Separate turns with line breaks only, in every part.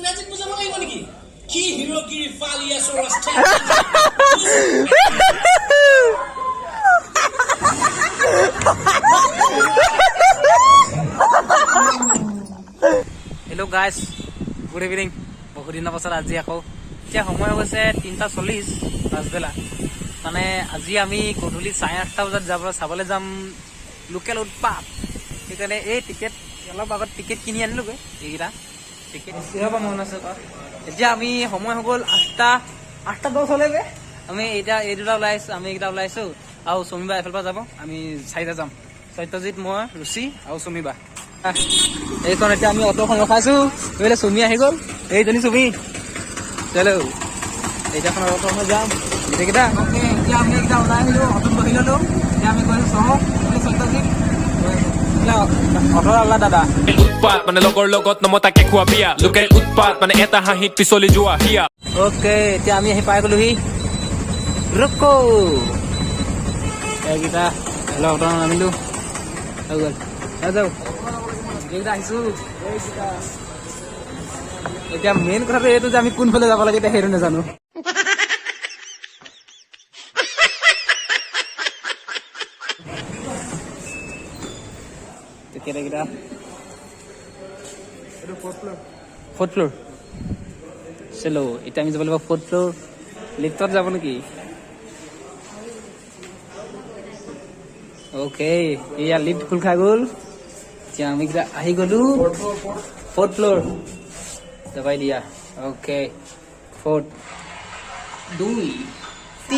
ইংৰাজীত বুজাব লাগিব নেকি কি হিৰোগিৰি ফালিয়া সৰস্তে
हेलो गाइस गुड इवनिंग बहुत दिन पाছত আজি আকৌ এতিয়া সময় হৈছে 3:40 পাছবেলা মানে আজি আমি গধূলি 8:30 বজাত চাবলৈ যাম লোকেল উৎপাত সেইকাৰণে এই টিকেট অলপ আগত টিকেট কিনি আনিলোগৈ এইকেইটা টিকেট চিহবা মন আছে এতিয়া আমি সময় হৈ গ'ল 8:10 হ'লে আমি এতিয়া এই দুটা ওলাইছো আমি এইকেইটা ওলাইছো আৰু চমিবা এফালৰ পৰা যাব আমি চাৰিটা যাম সত্যজিৎ মই ৰুচি আৰু চমিবা এইখন এতিয়া আমি অটোখন ৰখাইছো এইফালে চমি আহি গ'ল এইজনী চমি চলো এইখন অটোখন যাম গোটেইকেইটা এতিয়া আমি এইকেইটা ওলাই আহিলো অটোত বহি ললো এতিয়া আমি গৈছো চহৰ সত্যজিৎ
উৎপাত মানে লগৰ লগত নমতাকে খোৱা বিয়া লোকেল উৎপাত মানে এটা হাঁহিত পিছলি যোৱা হিয়া
অ'কে এতিয়া আমি আহি পাই গলোহি ৰকো এইকেইটা অটো নামিলো হৈ গ'ল যাওঁ এইকেইটা আহিছো এতিয়া মেইন কথাটো এইটো যে আমি কোনফালে যাব লাগে এতিয়া সেইটো নাজানো फोर्थ फ्लोर चलो इतना আমি যাব লাগিব फोर्थ फ्लोर লিফটত যাব নেকি ओके या लिफ्ट खुल खा गल এতিয়া আমি আহি গলো फोर्थ फ्लोर दबाई दिया ओके 4 2 3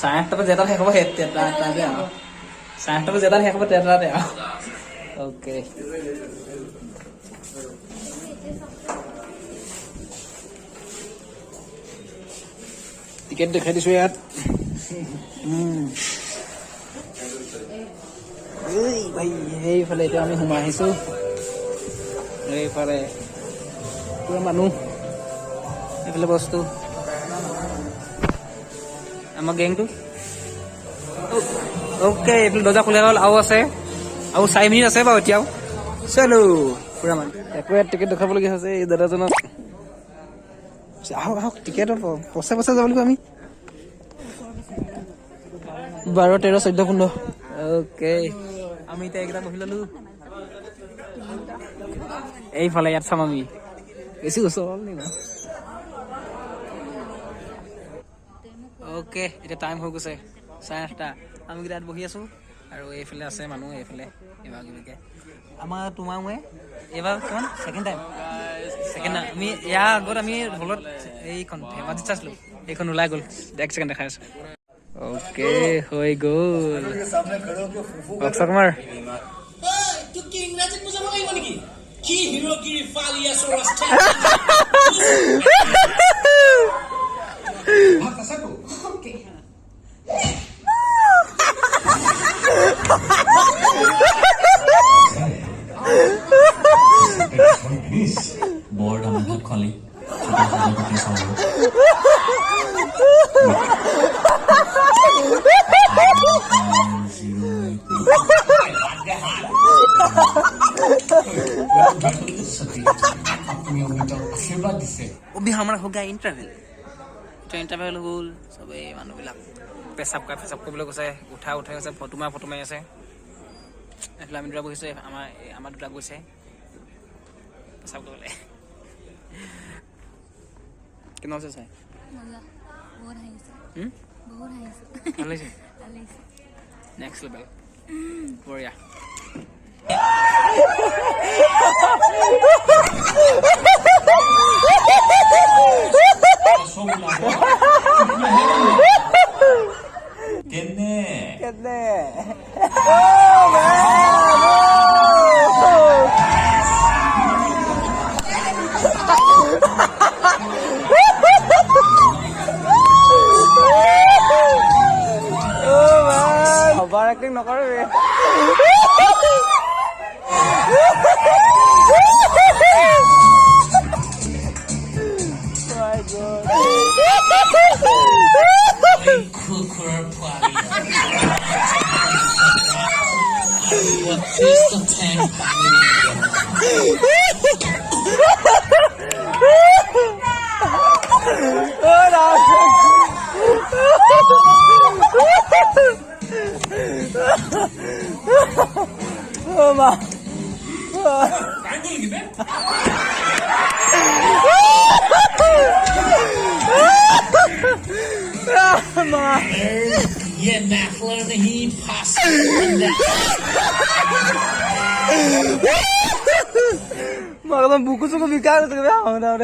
साइड पर जेता हेकब हेता ताते साइड पर जेता हेकब तेताते ओके टिकट देखाई दिसो यात भाई এইফালে এতিয়া আমি সোমাই আহিছো এইফালে পুৰা মানুহ এইফালে বস্তু আমাৰ গেংটো ओके এইফালে দৰ্জা খুলি গ'ল আৰু আছে আৰু 4 মিনিট আছে বাৰু এতিয়াও চলো পুৰা মানুহ একো টিকেট দেখাবলগীয়া হৈছে এই দাদাজনক আহক টিকেট পইচা যাব লাগিব আমি 12 13 14 15 ओके আমি এতিয়া একদম বহি ললো এইফালে ইয়াত চাম আমি বেছি ওচৰ নেই ओके এটা টাইম হৈ গৈছে 8:30 আমি ইয়াত বহি আছো আৰু এইফালে আছে মানুহ এইফালে এবাগিকে আমাৰ তোমাৰ মই এবাৰ কোন সেকেন্ড টাইম সেকেন্ড আমি ইয়া আগত আমি হলত এইখন ধেমাজি চাইছিলো এইখন ওলাই গ'ল এক সেকেন্ড দেখাই আছে ओके হৈ গ'ল অক্ষয় কুমাৰ
তু কি ইংৰাজীত বুজাব লাগিব নেকি কি হিৰোগিৰি ফালিয়া সৰস্তে
Okay.
board on the collie.
अभी हमारा हो गया इंटरवल तो इंटरवल होल सबे मानु बिला पेशाब কৰিবলৈ গৈছে উঠাই গৈছে ফটো মাৰি আছে এফলা আমি দুটা বহিছে আমাৰ দুটা গৈছে পেশাব কৰিবলৈ কেনে আছে চাই মজা বহুত হাইছে বহুত হাইছে আলাইছে নেক্সট লেভেল বঢ়িয়া Ovar acting নকৰে My God.
What is the tank?
Oh my.
ये मैफलर नहीं पास
Makanya buku suka bikin itu ya, udah.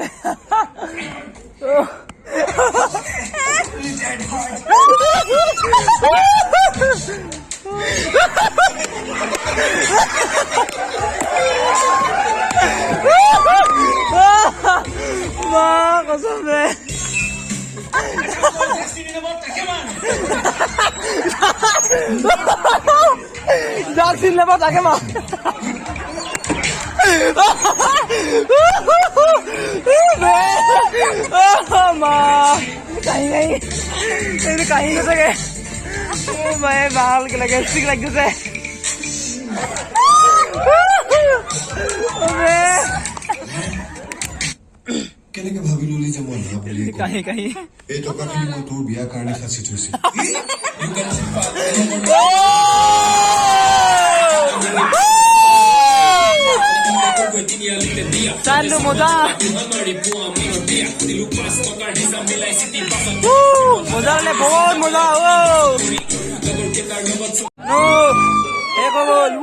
Mak, kosong deh. Jaksin lepas tak mah. माँ कहीं नहीं ये कहीं नहीं सके मैं बाल के लगे स्टिक लग जैसे
কেনেকে ভাবি ললি যে মই না বুলি
कहीं कहीं
এই টকাখিনি মই তোৰ বিয়াৰ কাৰণে সাঁচি থৈছো
चालू मजा मजा ले बहुत मजा एक गोल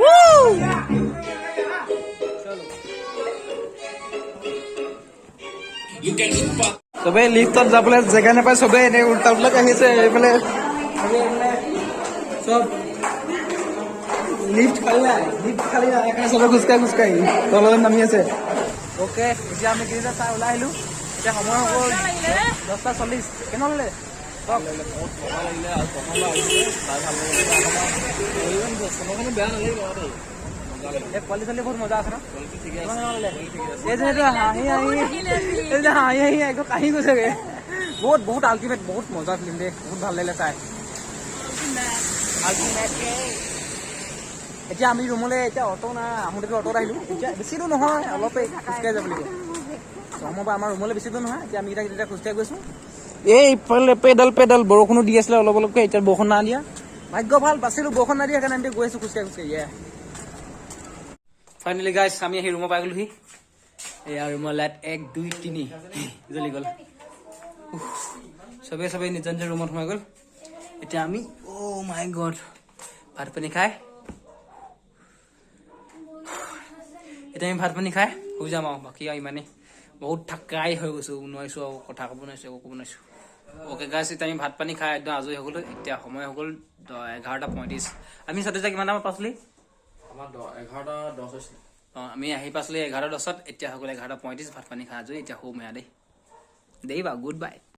সবে লিফ্টত যাবলৈ জেগা নাপায় সবে এনে উল্টা উল্টা আহিছে এইফালে সব লিফ্ট খালি নাই সেইকাৰণে সবে খোজকাঢ়ি তললৈ নামি আছে অ'কে এতিয়া আমি কেইটা চাই ওলাই আহিলো এতিয়া সময় হ'ল 10:40 কেনে ল'লে কোৱালিটি চালি বহুত মজা আছে ন হাঁহি একো কাহি গৈছেগে বহুত আল্টিমেট বহুত মজা ফিল্ম দেই বহুত ভাল লাগিলে চাই এতিয়া আমি ৰুমলৈ এতিয়া অটো নাই আহোঁতে অটোত আহিলোঁ এতিয়া বেছি দূৰ নহয় অলপে খোজকাঢ়ি যাব লাগিব সময় পৰা আমাৰ ৰুমলৈ বেছি দূৰ নহয় এতিয়া আমি এতিয়া খোজকাঢ়ি গৈছোঁ এইফালে পেডাল বৰষুণো দি আছিলে অলপ অলপকৈ এতিয়া বৰষুণ নাই দিয়া ভাগ্য ভাল বাচিলোঁ বৰষুণ নাই দিয়া সেইকাৰণে আমি গৈ আছোঁ খোজকাঢ়ি ফাইনেলি গাইছ আমি আহি ৰুমত পাই গ'লোহি এয়া ৰুমৰ লাইট 1 2 3 জ্বলি গ'ল চবেই নিজৰ নিজৰ ৰুমত সোমাই গ'ল এতিয়া আমি অ' মাই গড ভাত পানী খাই এতিয়া আমি ভাত পানী খাই শুই যাম আৰু বাকী আৰু ইমানেই বহুত থাকাই হৈ গৈছোঁ নোৱাৰিছোঁ আৰু কথা ক'ব নোৱাৰিছোঁ একো ক'ব নোৱাৰিছোঁ অ'কে গাইছ এতিয়া আমি ভাত পানী খাই একদম আজৰি হৈ গ'লো এতিয়া সময় হৈ গ'ল 11:35 আমি চাতে কিমান টাইমত পাইছিলি
আমাৰ 11:10 হৈছিলে
আমি আহি পাইছিলো 11:10 এতিয়া হৈ গ'ল 11:35 ভাত পানী খাই আজৰি এতিয়া শুম দেই বাৰু গুড বাই